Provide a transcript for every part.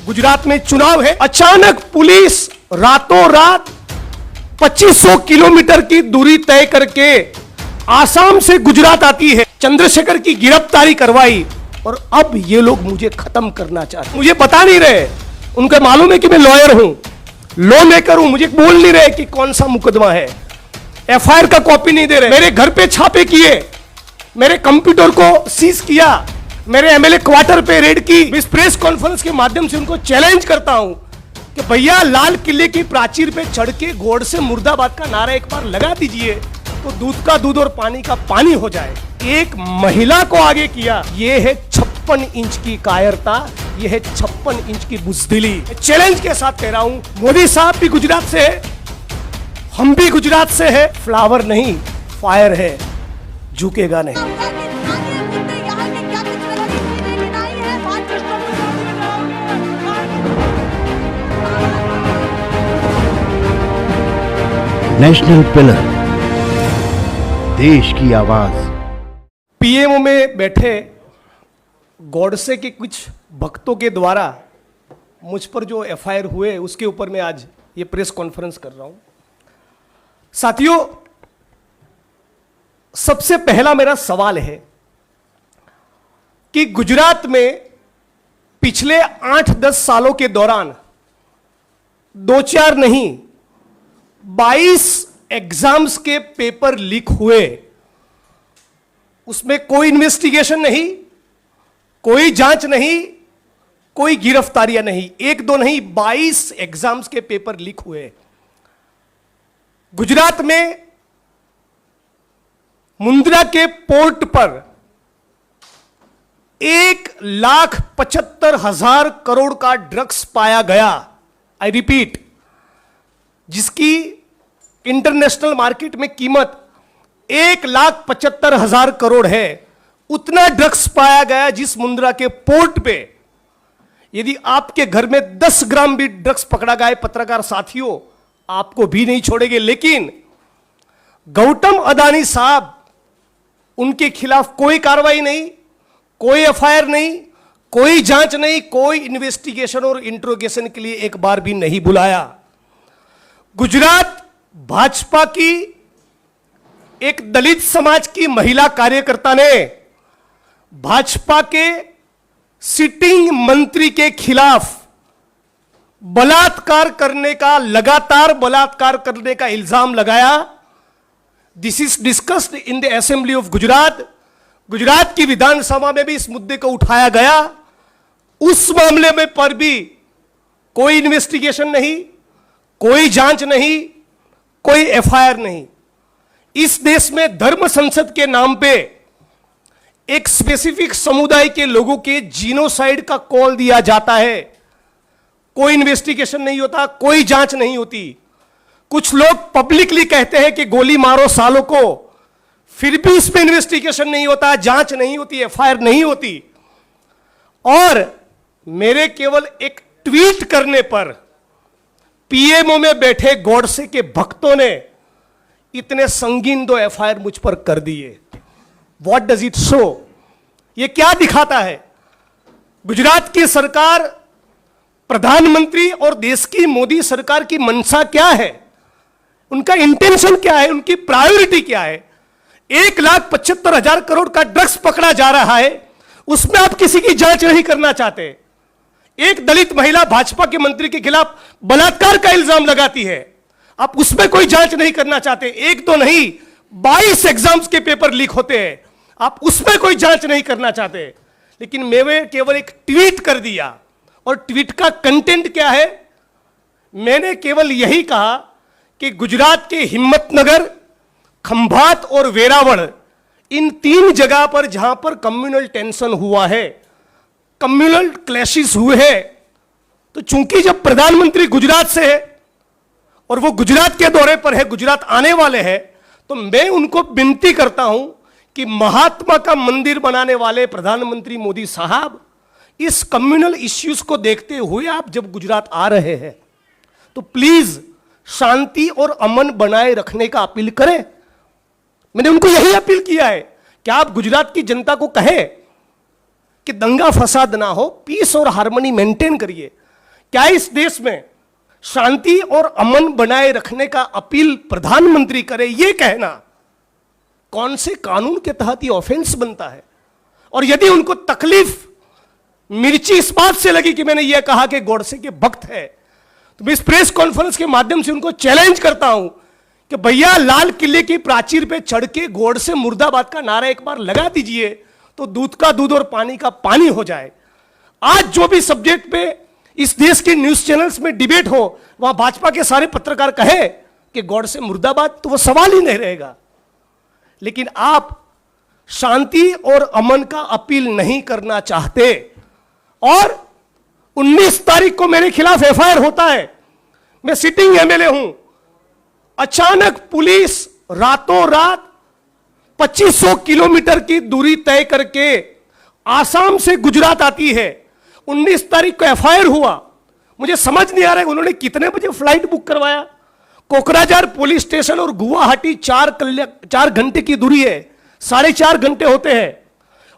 गुजरात में चुनाव है, अचानक पुलिस रातों रात 2500 किलोमीटर की दूरी तय करके आसाम से गुजरात आती है, चंद्रशेखर की गिरफ्तारी करवाई और अब ये लोग मुझे खत्म करना चाहते। मुझे बता नहीं रहे, उनको मालूम है कि मैं लॉयर हूं, लॉ मेकर हूं, मुझे बोल नहीं रहे कि कौन सा मुकदमा है, एफआईआर का कॉपी नहीं दे रहे। मेरे घर पे छापे किए, मेरे कंप्यूटर को सीज किया, मेरे एमएलए क्वार्टर पे रेड की। इस प्रेस कॉन्फ्रेंस के माध्यम से उनको चैलेंज करता हूं कि भैया लाल किले की प्राचीर पे चढ़ के गॉड से मुर्दाबाद का नारा एक बार लगा दीजिए तो दूध का दूध और पानी का पानी हो जाए। एक महिला को आगे किया, ये है 56 इंच की कायरता, ये है 56 इंच की बुजदिली। चैलेंज के साथ कह रहा हूं, मोदी साहब भी गुजरात से है, हम भी गुजरात से है, फ्लावर नहीं फायर है, झुकेगा नहीं। नेशनल पिलर, देश की आवाज। पीएमओ में बैठे गॉडसे के कुछ भक्तों के द्वारा मुझ पर जो एफआईआर हुए उसके ऊपर मैं आज ये प्रेस कॉन्फ्रेंस कर रहा हूं। साथियों, सबसे पहला मेरा सवाल है कि गुजरात में पिछले 8-10 सालों के दौरान 2-4 नहीं 22 एग्जाम्स के पेपर लीक हुए, उसमें कोई इन्वेस्टिगेशन नहीं, कोई जांच नहीं, कोई गिरफ्तारियां नहीं, 1-2 नहीं 22 एग्जाम्स के पेपर लीक हुए। गुजरात में मुंद्रा के पोर्ट पर 1,75,000 करोड़ का ड्रग्स पाया गया। आई रिपीट, जिसकी इंटरनेशनल मार्केट में कीमत 1,75,000 करोड़ है, उतना ड्रग्स पाया गया जिस मुंद्रा के पोर्ट पे। यदि आपके घर में 10 ग्राम भी ड्रग्स पकड़ा गया, पत्रकार साथियों आपको भी नहीं छोड़ेंगे। लेकिन गौतम अदानी साहब, उनके खिलाफ कोई कार्रवाई नहीं, कोई एफआईआर नहीं, कोई जांच नहीं, कोई इन्वेस्टिगेशन और इंट्रोगेशन के लिए एक बार भी नहीं बुलाया। गुजरात भाजपा की एक दलित समाज की महिला कार्यकर्ता ने भाजपा के सिटिंग मंत्री के खिलाफ बलात्कार करने का, लगातार बलात्कार करने का इल्जाम लगाया। This is discussed in the assembly of Gujarat. Gujarat की विधानसभा में भी इस मुद्दे को उठाया गया। उस मामले में पर भी कोई इन्वेस्टिगेशन नहीं, कोई जांच नहीं, कोई एफआईआर नहीं। इस देश में धर्म संसद के नाम पे एक स्पेसिफिक समुदाय के लोगों के जीनोसाइड का कॉल दिया जाता है, कोई इन्वेस्टिगेशन नहीं होता, कोई जांच नहीं होती। कुछ लोग पब्लिकली कहते हैं कि गोली मारो सालों को, फिर भी इसमें इन्वेस्टिगेशन नहीं होता, जांच नहीं होती, एफआईआर नहीं होती। और मेरे केवल एक ट्वीट करने पर पीएमओ में बैठे गॉडसे के भक्तों ने इतने संगीन 2 एफआईआर मुझ पर कर दिए। What does it show? ये क्या दिखाता है? गुजरात की सरकार, प्रधानमंत्री और देश की मोदी सरकार की मंशा क्या है, उनका इंटेंशन क्या है, उनकी प्रायोरिटी क्या है? 1,75,000 करोड़ का ड्रग्स पकड़ा जा रहा है, उसमें आप किसी की जांच नहीं करना चाहते। एक दलित महिला भाजपा के मंत्री के खिलाफ बलात्कार का इल्जाम लगाती है, आप उसमें कोई जांच नहीं करना चाहते। 1-2 नहीं 22 एग्जाम्स के पेपर लीक होते हैं, आप उसमें कोई जांच नहीं करना चाहते। लेकिन मैंने केवल एक ट्वीट कर दिया, और ट्वीट का कंटेंट क्या है? मैंने केवल यही कहा कि गुजरात के हिम्मतनगर, खंभात और वेरावल, इन 3 जगह पर जहां पर कम्युनल टेंशन हुआ है, कम्युनल क्लैशेस हुए हैं, तो चूंकि जब प्रधानमंत्री गुजरात से है और वो गुजरात के दौरे पर है, गुजरात आने वाले हैं, तो मैं उनको विनती करता हूं कि महात्मा का मंदिर बनाने वाले प्रधानमंत्री मोदी साहब, इस कम्युनल इश्यूज को देखते हुए आप जब गुजरात आ रहे हैं तो प्लीज शांति और अमन बनाए रखने का अपील करें। मैंने उनको यही अपील किया है कि आप गुजरात की जनता को कहें कि दंगा फसाद ना हो, पीस और हार्मनी मेंटेन करिए। क्या इस देश में शांति और अमन बनाए रखने का अपील प्रधानमंत्री करे, ये कहना कौन से कानून के तहत ये ऑफेंस बनता है? और यदि उनको तकलीफ मिर्ची इस बात से लगी कि मैंने ये कहा कि गोडसे के भक्त है, तो मैं इस प्रेस कॉन्फ्रेंस के माध्यम से उनको चैलेंज करता हूं कि भैया लाल किले की प्राचीर पे चढ़ के गोडसे मुर्दाबाद का नारा एक बार लगा दीजिए, तो दूध का दूध और पानी का पानी हो जाए। आज जो भी सब्जेक्ट पे इस देश के न्यूज चैनल्स में डिबेट हो, वहां भाजपा के सारे पत्रकार कहे कि गोडसे मुर्दाबाद, तो वो सवाल ही नहीं रहेगा। लेकिन आप शांति और अमन का अपील नहीं करना चाहते, और 19 तारीख को मेरे खिलाफ एफआईआर होता है, मैं सिटिंग एमएलए हूं, अचानक पुलिस रातों रात 2500 किलोमीटर की दूरी तय करके आसाम से गुजरात आती है। 19 तारीख को एफआईआर हुआ, मुझे समझ नहीं आ रहा है उन्होंने कितने बजे फ्लाइट बुक करवाया। कोकराझार पुलिस स्टेशन और गुवाहाटी 4 घंटे की दूरी है, 4.5 घंटे होते हैं।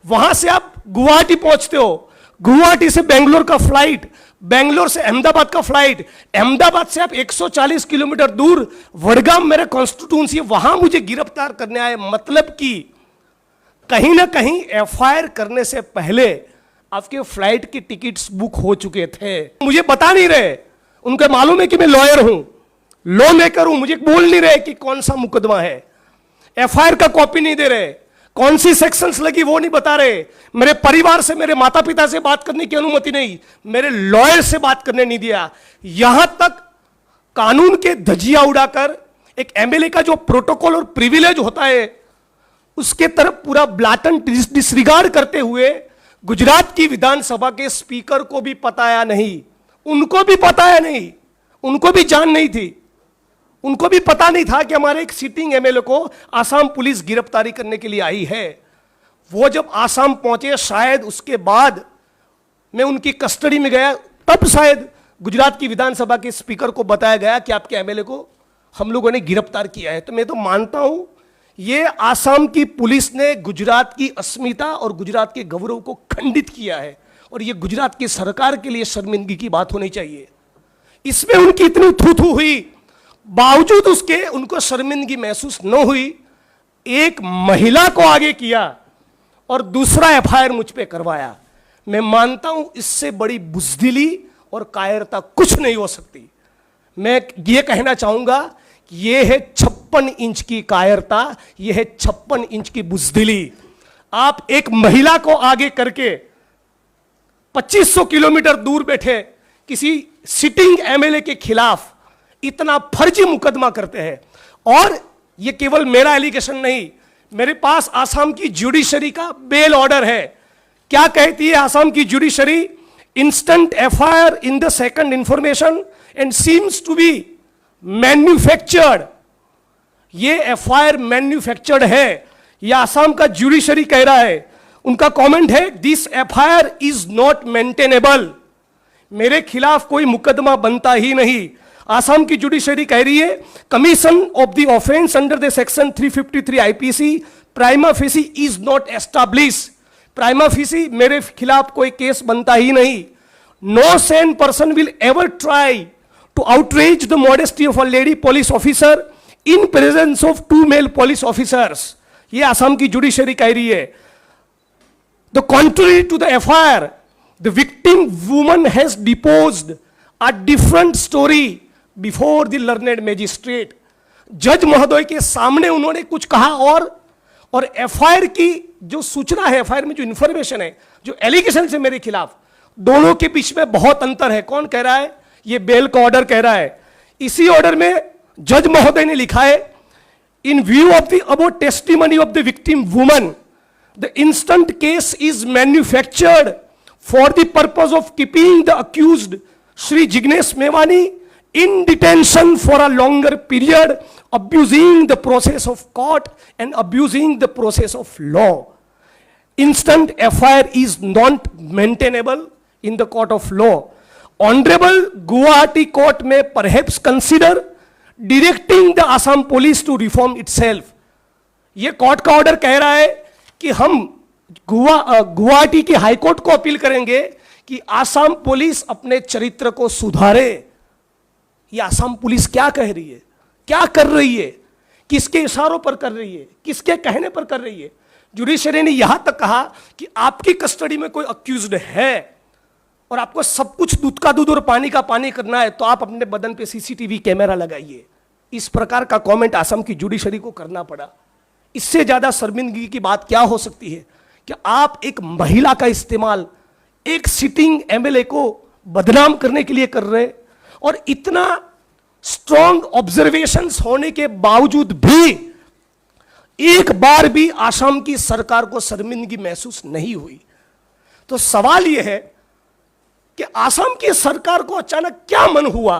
वहां से आप गुवाहाटी पहुंचते हो, गुवाहाटी से बेंगलोर का फ्लाइट, बेंगलोर से अहमदाबाद का फ्लाइट, अहमदाबाद से आप 140 किलोमीटर दूर वडगाम मेरा कॉन्स्टिट्यूंसी, वहां मुझे गिरफ्तार करने आए। मतलब कि कहीं ना कहीं एफआईआर करने से पहले आपके फ्लाइट की टिकट्स बुक हो चुके थे। मुझे बता नहीं रहे, उनको मालूम है कि मैं लॉयर हूं, लॉ मेकर हूं, मुझे बोल नहीं रहे कि कौन सा मुकदमा है। एफआईआर का कॉपी नहीं दे रहे, कौन सी सेक्शंस लगी वो नहीं बता रहे। मेरे परिवार से, मेरे माता पिता से बात करने की अनुमति नहीं, मेरे लॉयर से बात करने नहीं दिया। यहां तक कानून के धजिया उड़ाकर एक एमएलए का जो प्रोटोकॉल और प्रिविलेज होता है उसके तरफ पूरा ब्लाटन डिसरिगार्ड करते हुए गुजरात की विधानसभा के स्पीकर को भी पताया नहीं, उनको भी पताया नहीं, उनको भी जान नहीं थी, उनको भी पता नहीं था कि हमारे एक सिटिंग एमएलए को आसाम पुलिस गिरफ्तारी करने के लिए आई है। वो जब आसाम पहुंचे, शायद उसके बाद मैं उनकी कस्टडी में गया, तब शायद गुजरात की विधानसभा के स्पीकर को बताया गया कि आपके एमएलए को हम लोगों ने गिरफ्तार किया है। तो मैं तो मानता हूं ये आसाम की पुलिस ने गुजरात की अस्मिता और गुजरात के गौरव को खंडित किया है, और ये गुजरात की सरकार के लिए शर्मिंदगी की बात होनी चाहिए। इसमें उनकी इतनी थू हुई, बावजूद उसके उनको शर्मिंदगी महसूस न हुई। एक महिला को आगे किया और दूसरा एफआईआर मुझ पे करवाया। मैं मानता हूं इससे बड़ी बुजदिली और कायरता कुछ नहीं हो सकती। मैं ये कहना चाहूंगा कि ये है 56 इंच की कायरता, ये है 56 इंच की बुजदिली। आप एक महिला को आगे करके 2500 किलोमीटर दूर बैठे किसी सिटिंग एमएलए के खिलाफ इतना फर्जी मुकदमा करते हैं। और ये केवल मेरा एलिगेशन नहीं, मेरे पास आसाम की जुडिशरी का बेल ऑर्डर है। क्या कहती है आसाम की judiciary? Instant FIR in the second information and seems to be manufactured. ये एफआईआर मैन्युफैक्चर्ड है, ये आसाम का जुडिशरी कह रहा है। उनका कमेंट है, this FIR is not maintainable. मेरे खिलाफ कोई मुकदमा बनता ही नहीं। आसाम की जुडिशरी कह रही है, commission of the offence under the section 353 IPC prima facie is not establish. Prima facie मेरे खिलाफ कोई केस बनता ही नहीं। No sane person will ever try to outrage the modesty of a lady police officer in presence of 2 male police officers. ये आसाम की judiciary कह रही है। The contrary to the FIR, the victim woman has deposed a different story before the learned magistrate। जज महोदय के सामने उन्होंने कुछ कहा और एफआईआर की जो सूचना है, एफआईआर में जो इंफॉर्मेशन है, जो एलिगेशन है मेरे खिलाफ, दोनों के बीच में बहुत अंतर है। कौन कह रहा है? ये बेल का ऑर्डर कह रहा है। इसी ऑर्डर में जज महोदय ने लिखा है, इन view of the about testimony of the victim woman the instant case is manufactured for the purpose of keeping the accused Shri Jignesh Mewani in detention for a longer period, abusing the process of court and abusing the process of law. Instant FIR is not maintainable in the court of law. Honorable Guwahati Court may perhaps consider directing the Assam Police to reform itself. ये court का order कह रहा है कि हम गुवाहाटी की high court को appeal करेंगे कि आसाम पुलिस अपने चरित्र को सुधारे। ये आसाम पुलिस क्या कह रही है, क्या कर रही है, किसके इशारों पर कर रही है, किसके कहने पर कर रही है? जुडिशरी ने यहां तक कहा कि आपकी कस्टडी में कोई अक्यूज्ड है और आपको सब कुछ दूध का दूध और पानी का पानी करना है तो आप अपने बदन पे सीसीटीवी कैमरा लगाइए। इस प्रकार का कमेंट आसाम की जुडिशरी को करना पड़ा। इससे ज्यादा शर्मिंदगी की बात क्या हो सकती है कि आप एक महिला का इस्तेमाल एक सिटिंग एमएलए को बदनाम करने के लिए कर रहे, और इतना स्ट्रॉन्ग ऑब्जर्वेशंस होने के बावजूद भी एक बार भी आसाम की सरकार को शर्मिंदगी महसूस नहीं हुई। तो सवाल यह है कि आसाम की सरकार को अचानक क्या मन हुआ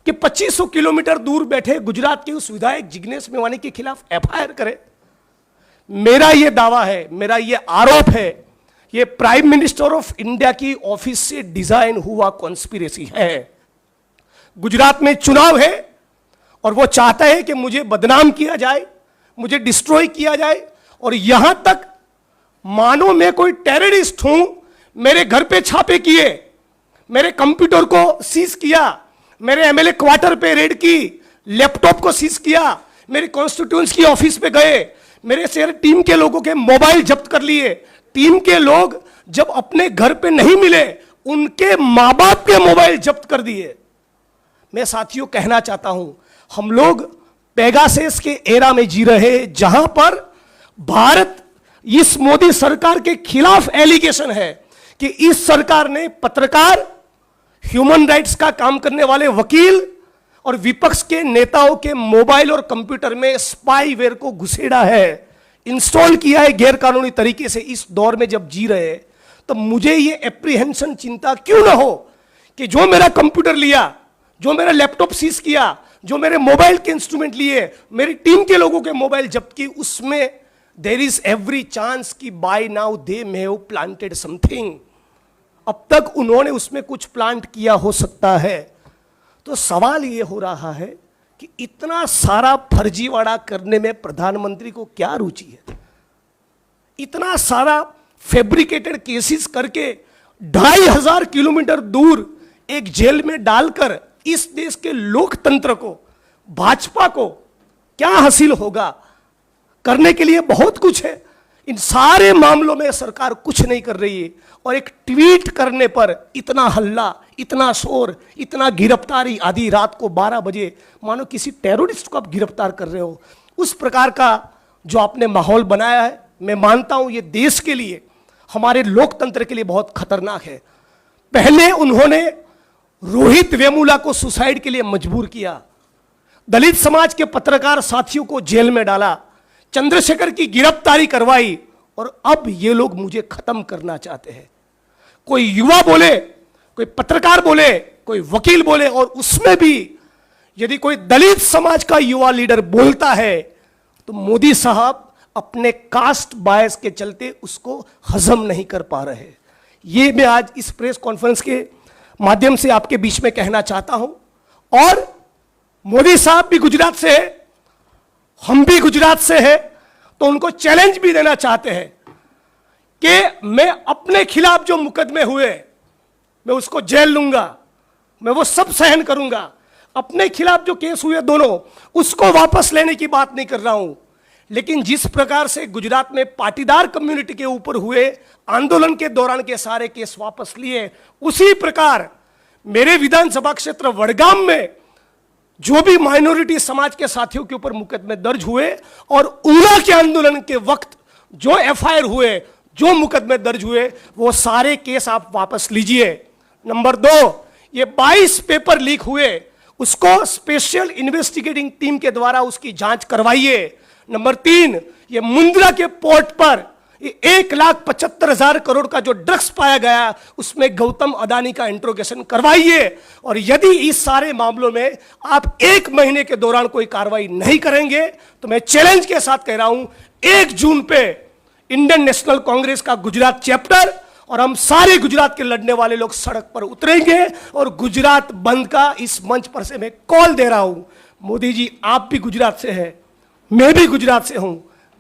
कि 2500 किलोमीटर दूर बैठे गुजरात के उस विधायक जिग्नेश मेवानी के खिलाफ एफआईआर करे। मेरा यह दावा है, मेरा यह आरोप है, यह प्राइम मिनिस्टर ऑफ इंडिया की ऑफिस से डिजाइन हुआ कॉन्स्पिरेसी है। गुजरात में चुनाव है और वो चाहता है कि मुझे बदनाम किया जाए, मुझे डिस्ट्रॉय किया जाए, और यहां तक मानो मैं कोई टेररिस्ट हूं। मेरे घर पे छापे किए, मेरे कंप्यूटर को सीज किया, मेरे एमएलए क्वार्टर पे रेड की, लैपटॉप को सीज किया, मेरे कॉन्स्टिट्यूएंसी की ऑफिस पे गए, मेरे शेयर टीम के लोगों के मोबाइल जब्त कर लिए। टीम के लोग जब अपने घर पे नहीं मिले, उनके मां बाप के मोबाइल जब्त कर दिए। मैं साथियों कहना चाहता हूं, हम लोग पेगासस के एरा में जी रहे जहां पर भारत इस मोदी सरकार के खिलाफ एलिगेशन है कि इस सरकार ने पत्रकार, ह्यूमन राइट्स का काम करने वाले वकील और विपक्ष के नेताओं के मोबाइल और कंप्यूटर में स्पाईवेयर को घुसेड़ा है, इंस्टॉल किया है गैरकानूनी तरीके से। इस दौर में जब जी रहे तो मुझे ये एप्रीहेंशन, चिंता क्यों ना हो कि जो मेरा कंप्यूटर लिया, जो मेरा लैपटॉप सीज किया, जो मेरे मोबाइल के इंस्ट्रूमेंट लिए, मेरी टीम के लोगों के मोबाइल जब्त की, उसमें देयर इज एवरी चांस कि by now they may have planted something. अब तक उन्होंने उसमें कुछ प्लांट किया हो सकता है। तो सवाल यह हो रहा है कि इतना सारा फर्जीवाड़ा करने में प्रधानमंत्री को क्या रुचि है? इतना सारा फैब्रिकेटेड केसेस करके 2500 किलोमीटर दूर एक जेल में डालकर इस देश के लोकतंत्र को, भाजपा को क्या हासिल होगा? करने के लिए बहुत कुछ है। इन सारे मामलों में सरकार कुछ नहीं कर रही है, और एक ट्वीट करने पर इतना हल्ला, इतना शोर, इतना गिरफ्तारी, आधी रात को 12 बजे मानो किसी टेररिस्ट को आप गिरफ्तार कर रहे हो। उस प्रकार का जो आपने माहौल बनाया है, मैं मानता हूं ये देश के लिए, हमारे लोकतंत्र के लिए बहुत खतरनाक है। पहले उन्होंने रोहित वेमुला को सुसाइड के लिए मजबूर किया, दलित समाज के पत्रकार साथियों को जेल में डाला, चंद्रशेखर की गिरफ्तारी करवाई, और अब ये लोग मुझे खत्म करना चाहते हैं। कोई युवा बोले, कोई पत्रकार बोले, कोई वकील बोले, और उसमें भी यदि कोई दलित समाज का युवा लीडर बोलता है तो मोदी साहब अपने कास्ट बायस के चलते उसको हजम नहीं कर पा रहे। ये मैं आज इस प्रेस कॉन्फ्रेंस के माध्यम से आपके बीच में कहना चाहता हूं। और मोदी साहब भी गुजरात से है, हम भी गुजरात से है, तो उनको चैलेंज भी देना चाहते हैं कि मैं अपने खिलाफ जो मुकदमे हुए, मैं उसको जेल लूंगा, मैं वो सब सहन करूंगा। अपने खिलाफ जो केस हुए दोनों, उसको वापस लेने की बात नहीं कर रहा हूं। लेकिन जिस प्रकार से गुजरात में पाटीदार कम्युनिटी के ऊपर हुए आंदोलन के दौरान के सारे केस वापस लिए, उसी प्रकार मेरे विधानसभा क्षेत्र वडगाम में जो भी माइनॉरिटी समाज के साथियों के ऊपर मुकदमे दर्ज हुए और ऊना के आंदोलन के वक्त जो एफआईआर हुए, जो मुकदमे दर्ज हुए, वो सारे केस आप वापस लीजिए। नंबर 2, ये 22 पेपर लीक हुए, उसको स्पेशल इन्वेस्टिगेटिंग टीम के द्वारा उसकी जांच करवाइए। नंबर 3, ये मुंद्रा के पोर्ट पर 1,75,000 करोड़ का जो ड्रग्स पाया गया, उसमें गौतम अदानी का इंट्रोगेशन करवाइए। और यदि इस सारे मामलों में आप 1 महीने के दौरान कोई कार्रवाई नहीं करेंगे तो मैं चैलेंज के साथ कह रहा हूं, 1 जून पे इंडियन नेशनल कांग्रेस का गुजरात चैप्टर और हम सारे गुजरात के लड़ने वाले लोग सड़क पर उतरेंगे और गुजरात बंद का इस मंच पर से मैं कॉल दे रहा हूं। मोदी जी, आप भी गुजरात से हैं, मैं भी गुजरात से हूं,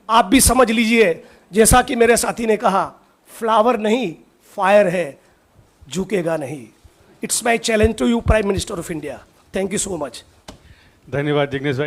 आप भी समझ लीजिए, जैसा कि मेरे साथी ने कहा, फ्लावर नहीं फायर है। झुकेगा नहीं. It's my challenge to you, prime minister of India. Thank you so much. धन्यवाद जिग्नेश भाई.